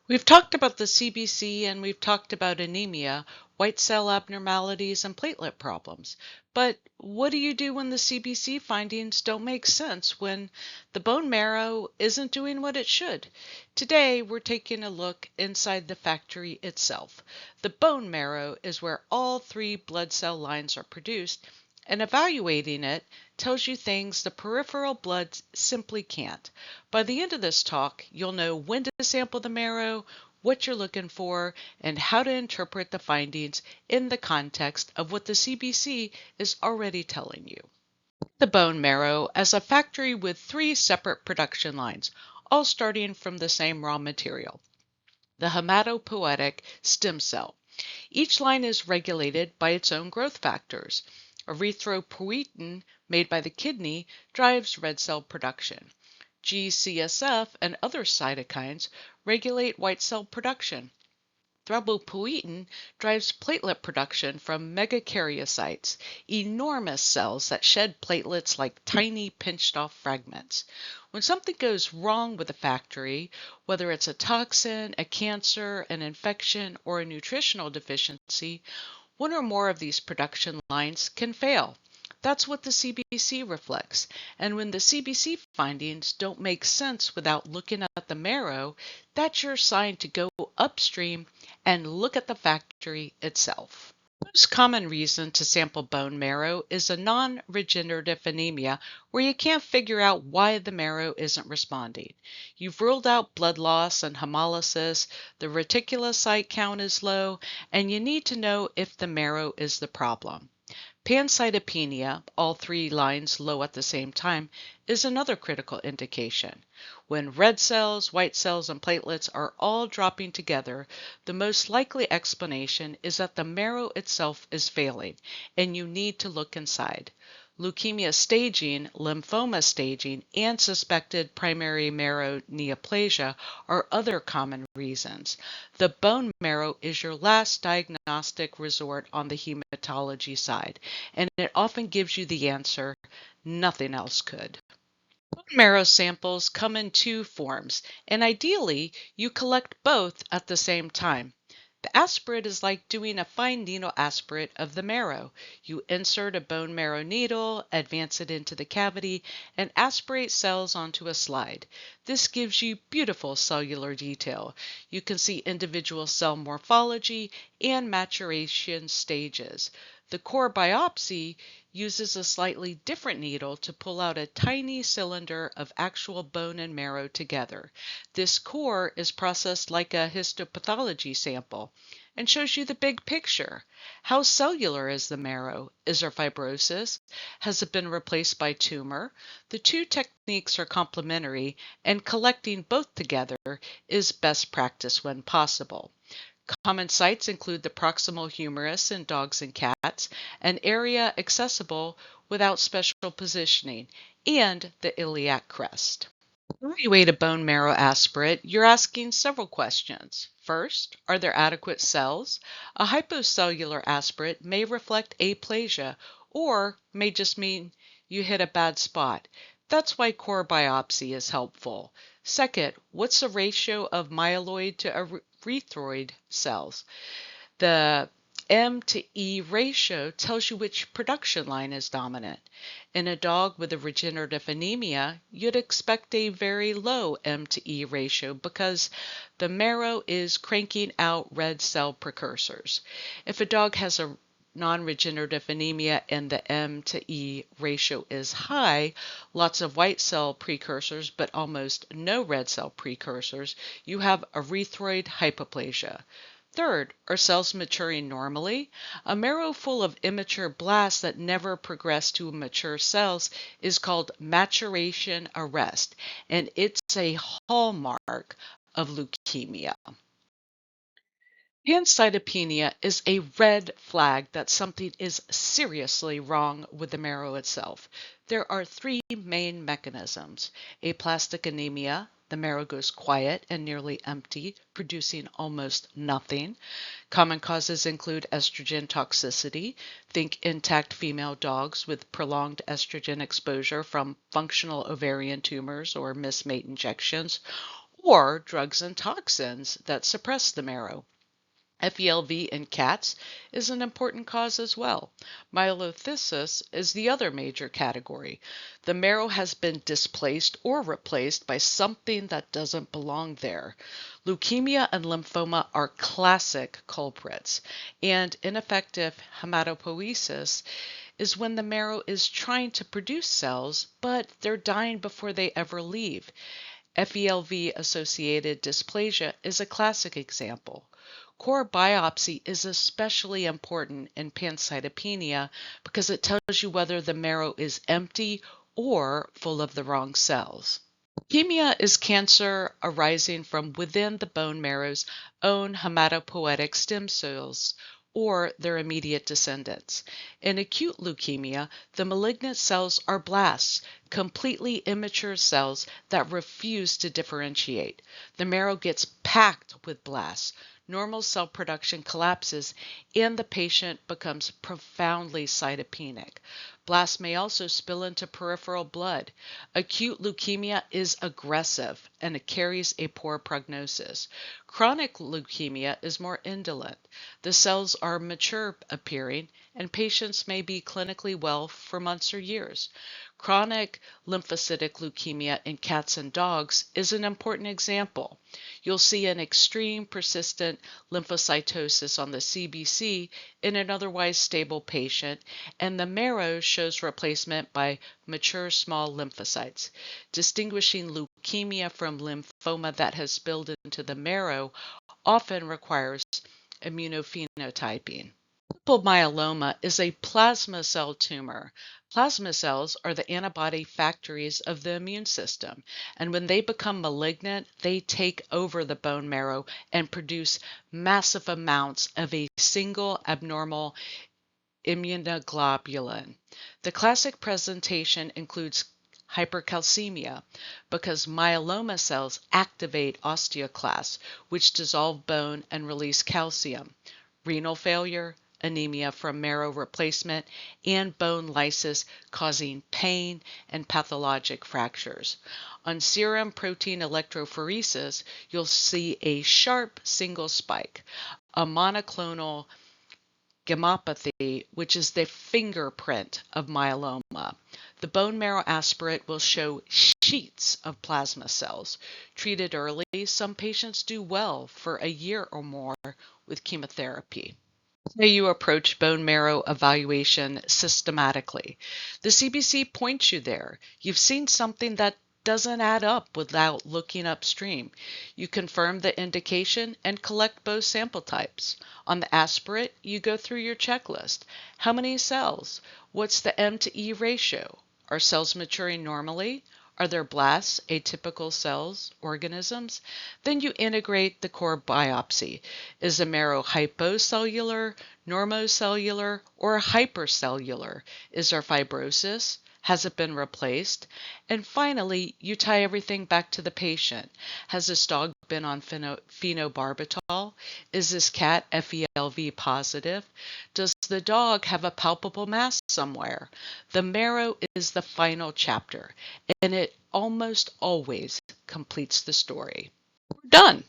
We've talked about the CBC and we've talked about anemia, white cell abnormalities, and platelet problems. But what do you do when the CBC findings don't make sense, when the bone marrow isn't doing what it should? Today, we're taking a look inside the factory itself. The bone marrow is where all three blood cell lines are produced, and evaluating it tells you things the peripheral blood simply can't. By the end of this talk, you'll know when to sample the marrow, what you're looking for, and how to interpret the findings in the context of what the CBC is already telling you. The bone marrow as a factory with three separate production lines, all starting from the same raw material, the hematopoietic stem cell. Each line is regulated by its own growth factors. Erythropoietin, made by the kidney, drives red cell production. G-CSF and other cytokines regulate white cell production. Thrombopoietin drives platelet production from megakaryocytes, enormous cells that shed platelets like tiny pinched-off fragments. When something goes wrong with a factory, whether it's a toxin, a cancer, an infection, or a nutritional deficiency, one or more of these production lines can fail. That's what the CBC reflects. And when the CBC findings don't make sense without looking at the marrow, that's your sign to go upstream and look at the factory itself. The most common reason to sample bone marrow is a non-regenerative anemia where you can't figure out why the marrow isn't responding. You've ruled out blood loss and hemolysis, the reticulocyte count is low, and you need to know if the marrow is the problem. Pancytopenia, all three lines low at the same time, is another critical indication. When red cells, white cells, and platelets are all dropping together, the most likely explanation is that the marrow itself is failing, and you need to look inside. Leukemia staging, lymphoma staging, and suspected primary marrow neoplasia are other common reasons. The bone marrow is your last diagnostic resort on the hematology side, and it often gives you the answer. Nothing else could. Bone marrow samples come in two forms, and ideally, you collect both at the same time. The aspirate is like doing a fine needle aspirate of the marrow. You insert a bone marrow needle, advance it into the cavity, and aspirate cells onto a slide. This gives you beautiful cellular detail. You can see individual cell morphology and maturation stages. The core biopsy uses a slightly different needle to pull out a tiny cylinder of actual bone and marrow together. This core is processed like a histopathology sample and shows you the big picture. How cellular is the marrow? Is there fibrosis? Has it been replaced by tumor? The two techniques are complementary, and collecting both together is best practice when possible. Common sites include the proximal humerus in dogs and cats, an area accessible without special positioning, and the iliac crest. When you evaluate a bone marrow aspirate, you're asking several questions. First, are there adequate cells? A hypocellular aspirate may reflect aplasia or may just mean you hit a bad spot. That's why core biopsy is helpful. Second, what's the ratio of myeloid to erythroid cells? The M to E ratio tells you which production line is dominant. In a dog with a regenerative anemia, you'd expect a very low M to E ratio because the marrow is cranking out red cell precursors. If a dog has a non-regenerative anemia and the M to E ratio is high, lots of white cell precursors but almost no red cell precursors, you have erythroid hypoplasia. Third, are cells maturing normally? A marrow full of immature blasts that never progress to mature cells is called maturation arrest, and it's a hallmark of leukemia. Pancytopenia is a red flag that something is seriously wrong with the marrow itself. There are three main mechanisms: aplastic anemia, the marrow goes quiet and nearly empty, producing almost nothing. Common causes include estrogen toxicity. Think intact female dogs with prolonged estrogen exposure from functional ovarian tumors or missed mate injections. or drugs and toxins that suppress the marrow. FELV in cats is an important cause as well. Myelothysis is the other major category. The marrow has been displaced or replaced by something that doesn't belong there. Leukemia and lymphoma are classic culprits, and ineffective hematopoiesis is when the marrow is trying to produce cells, but they're dying before they ever leave. FELV-associated dysplasia is a classic example. Core biopsy is especially important in pancytopenia because it tells you whether the marrow is empty or full of the wrong cells. Leukemia is cancer arising from within the bone marrow's own hematopoietic stem cells or their immediate descendants. In acute leukemia, the malignant cells are blasts, completely immature cells that refuse to differentiate. The marrow gets packed with blasts. Normal cell production collapses and the patient becomes profoundly cytopenic. Blasts may also spill into peripheral blood. Acute leukemia is aggressive and it carries a poor prognosis. Chronic leukemia is more indolent. The cells are mature appearing and patients may be clinically well for months or years. Chronic lymphocytic leukemia in cats and dogs is an important example. You'll see an extreme persistent lymphocytosis on the CBC in an otherwise stable patient, and the marrow shows replacement by mature small lymphocytes. Distinguishing leukemia from lymphoma that has spilled into the marrow often requires immunophenotyping. Multiple myeloma is a plasma cell tumor. Plasma cells are the antibody factories of the immune system, and when they become malignant, they take over the bone marrow and produce massive amounts of a single abnormal immunoglobulin. The classic presentation includes hypercalcemia because myeloma cells activate osteoclasts, which dissolve bone and release calcium, renal failure, anemia from marrow replacement, and bone lysis causing pain and pathologic fractures. On serum protein electrophoresis, you'll see a sharp single spike, a monoclonal gammopathy, which is the fingerprint of myeloma. The bone marrow aspirate will show sheets of plasma cells. Treated early, some patients do well for a year or more with chemotherapy. How you approach bone marrow evaluation systematically. The CBC points you there. You've seen something that doesn't add up without looking upstream. You confirm the indication and collect both sample types. On the aspirate, you go through your checklist. How many cells? What's the M to E ratio? Are cells maturing normally? Are there blasts, atypical cells, organisms? Then you integrate the core biopsy. Is the marrow hypocellular, normocellular, or hypercellular? Is there fibrosis? Has it been replaced? And finally, you tie everything back to the patient. Has this dog been on phenobarbital? Is this cat FELV positive? Does the dog have a palpable mass somewhere? The marrow is the final chapter, and it almost always completes the story. We're done.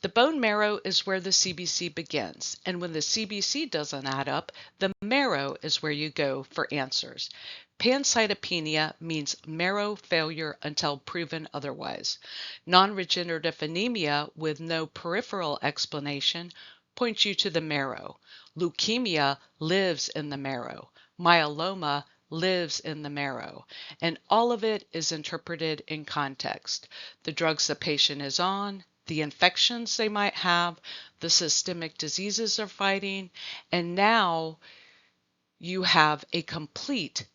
The bone marrow is where the CBC begins, and when the CBC doesn't add up, the marrow is where you go for answers. Pancytopenia means marrow failure until proven otherwise. Non-regenerative anemia with no peripheral explanation points you to the marrow. Leukemia lives in the marrow. Myeloma lives in the marrow, and all of it is interpreted in context. The drugs the patient is on, the infections they might have, the systemic diseases they're fighting, and now you have a complete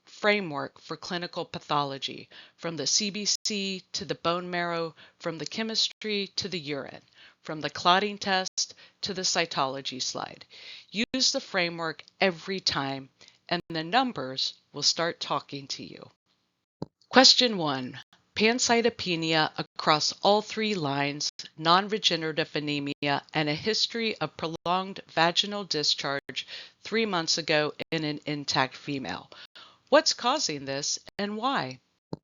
framework for clinical pathology, from the CBC to the bone marrow, from the chemistry to the urine, from the clotting test to the cytology slide. Use the framework every time, and the numbers will start talking to you. Question 1. Pancytopenia across all 3 lines, non-regenerative anemia, and a history of prolonged vaginal discharge 3 months ago in an intact female. What's causing this and why?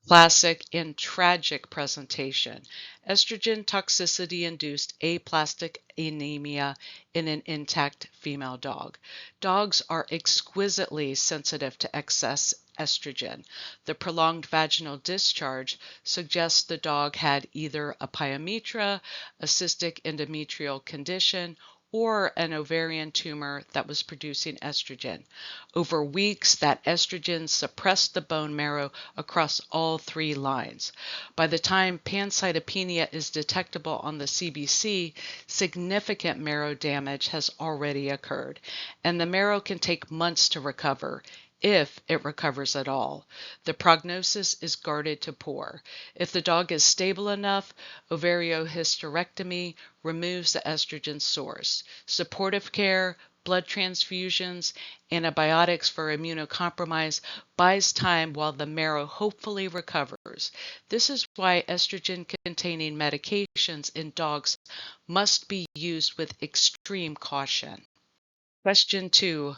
Classic and tragic presentation. Estrogen toxicity induced aplastic anemia in an intact female dog. Dogs are exquisitely sensitive to excess estrogen. The prolonged vaginal discharge suggests the dog had either a pyometra, a cystic endometrial condition, or an ovarian tumor that was producing estrogen. Over weeks, that estrogen suppressed the bone marrow across all three lines. By the time pancytopenia is detectable on the CBC, significant marrow damage has already occurred, and the marrow can take months to recover, if it recovers at all. The prognosis is guarded to poor. If the dog is stable enough, ovariohysterectomy removes the estrogen source. Supportive care, blood transfusions, antibiotics for immunocompromise buys time while the marrow hopefully recovers. This is why estrogen-containing medications in dogs must be used with extreme caution. Question 2.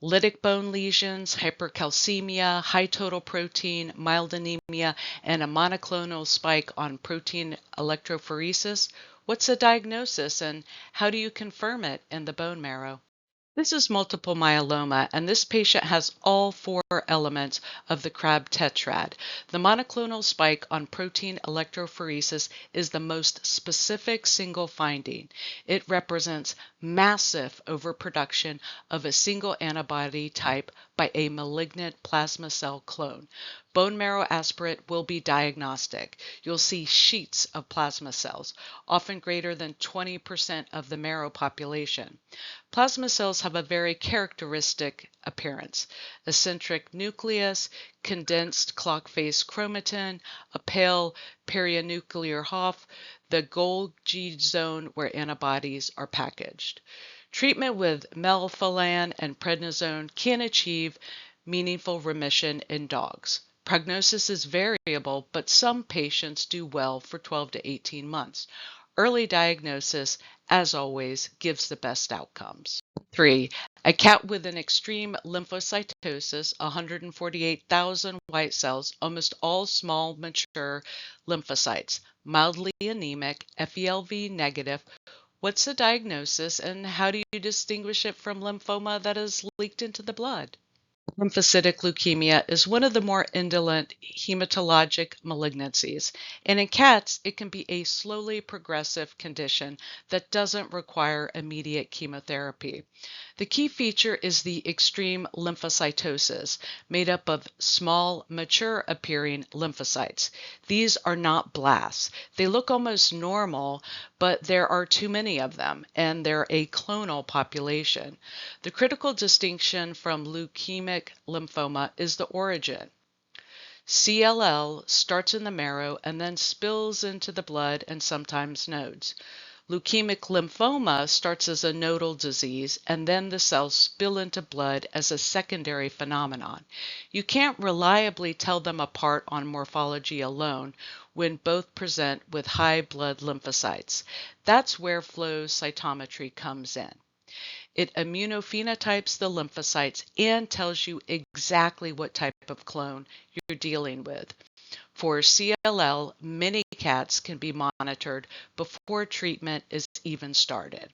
Lytic bone lesions, hypercalcemia, high total protein, mild anemia, and a monoclonal spike on protein electrophoresis. What's the diagnosis and how do you confirm it in the bone marrow? This is multiple myeloma, and this patient has all four elements of the Crab tetrad. The monoclonal spike on protein electrophoresis is the most specific single finding. It represents massive overproduction of a single antibody type by a malignant plasma cell clone. Bone marrow aspirate will be diagnostic. You'll see sheets of plasma cells, often greater than 20% of the marrow population. Plasma cells have a very characteristic appearance: eccentric nucleus, condensed clock face chromatin, a pale perinuclear HOF, the Golgi zone where antibodies are packaged. Treatment with melphalan and prednisone can achieve meaningful remission in dogs. Prognosis is variable, but some patients do well for 12 to 18 months. Early diagnosis, as always, gives the best outcomes. 3. A cat with an extreme lymphocytosis, 148,000 white cells, almost all small, mature lymphocytes, mildly anemic, FELV negative. What's the diagnosis and how do you distinguish it from lymphoma that has leaked into the blood? Lymphocytic leukemia is one of the more indolent hematologic malignancies, and in cats, it can be a slowly progressive condition that doesn't require immediate chemotherapy. The key feature is the extreme lymphocytosis, made up of small, mature-appearing lymphocytes. These are not blasts. They look almost normal, but there are too many of them, and they're a clonal population. The critical distinction from leukemic lymphoma is the origin. CLL starts in the marrow and then spills into the blood and sometimes nodes. Leukemic lymphoma starts as a nodal disease, and then the cells spill into blood as a secondary phenomenon. You can't reliably tell them apart on morphology alone when both present with high blood lymphocytes. That's where flow cytometry comes in. It immunophenotypes the lymphocytes and tells you exactly what type of clone you're dealing with. For CLL, many cats can be monitored before treatment is even started.